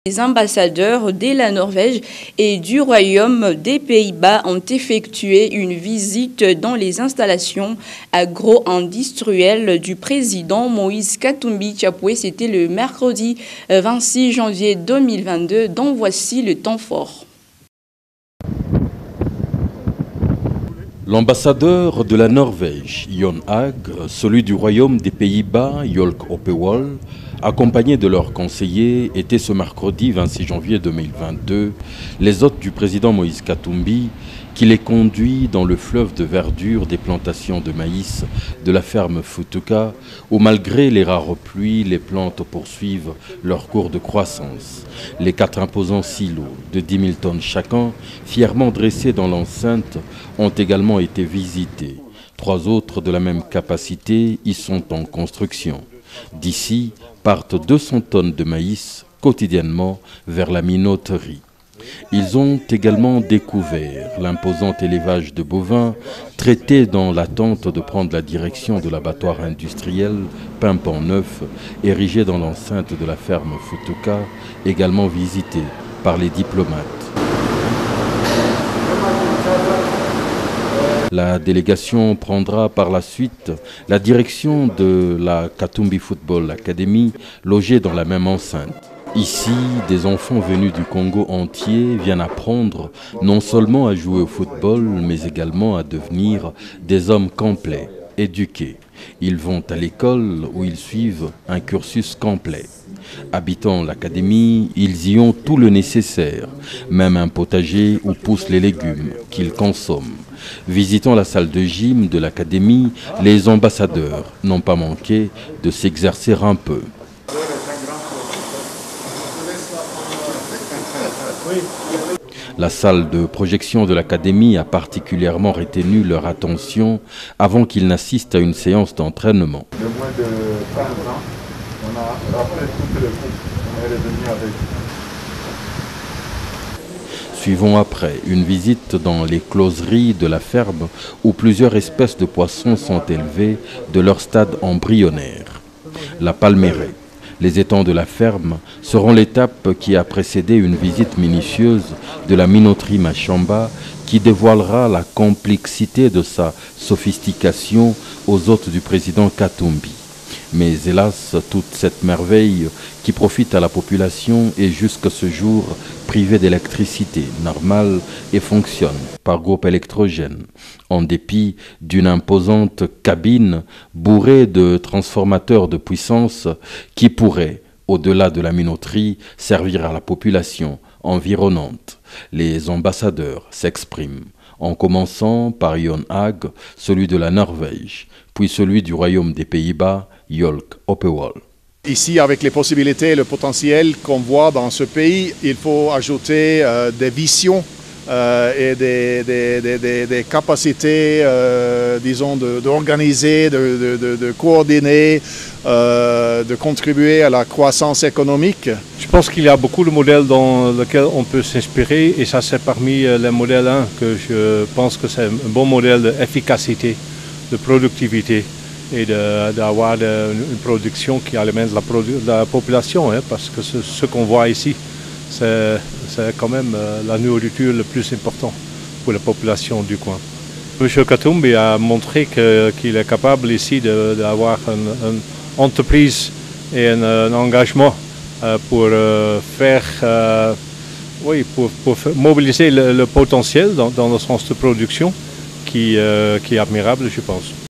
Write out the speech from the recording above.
Les ambassadeurs de la Norvège et du Royaume des Pays-Bas ont effectué une visite dans les installations agro-industrielles du président Moïse Katumbi Chapwe. C'était le mercredi 26 janvier 2022, dont voici le temps fort. L'ambassadeur de la Norvège, Jon Hag, celui du Royaume des Pays-Bas, Jolk Opewol, accompagnés de leurs conseillers, étaient ce mercredi 26 janvier 2022 les hôtes du président Moïse Katumbi qui les conduit dans le fleuve de verdure des plantations de maïs de la ferme Futuka où malgré les rares pluies, les plantes poursuivent leur cours de croissance. Les 4 imposants silos de 10 000 tonnes chacun, fièrement dressés dans l'enceinte, ont également été visités. 3 autres de la même capacité y sont en construction. D'ici partent 200 tonnes de maïs quotidiennement vers la minoterie. Ils ont également découvert l'imposant élevage de bovins traités dans l'attente de prendre la direction de l'abattoir industriel Pimpant Neuf, érigé dans l'enceinte de la ferme Futuka, également visité par les diplomates. La délégation prendra par la suite la direction de la Katumbi Football Academy, logée dans la même enceinte. Ici, des enfants venus du Congo entier viennent apprendre non seulement à jouer au football, mais également à devenir des hommes complets, éduqués. Ils vont à l'école où ils suivent un cursus complet. Habitant l'académie, ils y ont tout le nécessaire, même un potager où poussent les légumes qu'ils consomment. Visitant la salle de gym de l'académie, les ambassadeurs n'ont pas manqué de s'exercer un peu. La salle de projection de l'académie a particulièrement retenu leur attention avant qu'ils n'assistent à une séance d'entraînement. De moins de 15 ans, on a rappelé toutes les coupes, on est revenu avec. Suivons après une visite dans les closeries de la ferme où plusieurs espèces de poissons sont élevées de leur stade embryonnaire. La palmeraie. Les étangs de la ferme seront l'étape qui a précédé une visite minutieuse de la minoterie Machamba qui dévoilera la complexité de sa sophistication aux hôtes du président Katumbi. Mais hélas, toute cette merveille qui profite à la population est jusqu'à ce jour privée d'électricité normale et fonctionne par groupe électrogène, en dépit d'une imposante cabine bourrée de transformateurs de puissance qui pourraient, au-delà de la minoterie, servir à la population environnante. Les ambassadeurs s'expriment, en commençant par Jon Hag, celui de la Norvège, puis celui du Royaume des Pays-Bas, Jolk Opewol. Ici, avec les possibilités et le potentiel qu'on voit dans ce pays, il faut ajouter des visions et des capacités, disons, d'organiser, de coordonner, de contribuer à la croissance économique. Je pense qu'il y a beaucoup de modèles dans lesquels on peut s'inspirer et ça c'est parmi les modèles 1 que je pense que c'est un bon modèle d'efficacité, de productivité et d'avoir une production qui alimente la population, hein, parce que ce qu'on voit ici, c'est quand même la nourriture le plus important pour la population du coin. M. Katumbi a montré qu'il est capable ici d'avoir une entreprise et un engagement pour mobiliser le potentiel dans le sens de production qui est admirable, je pense.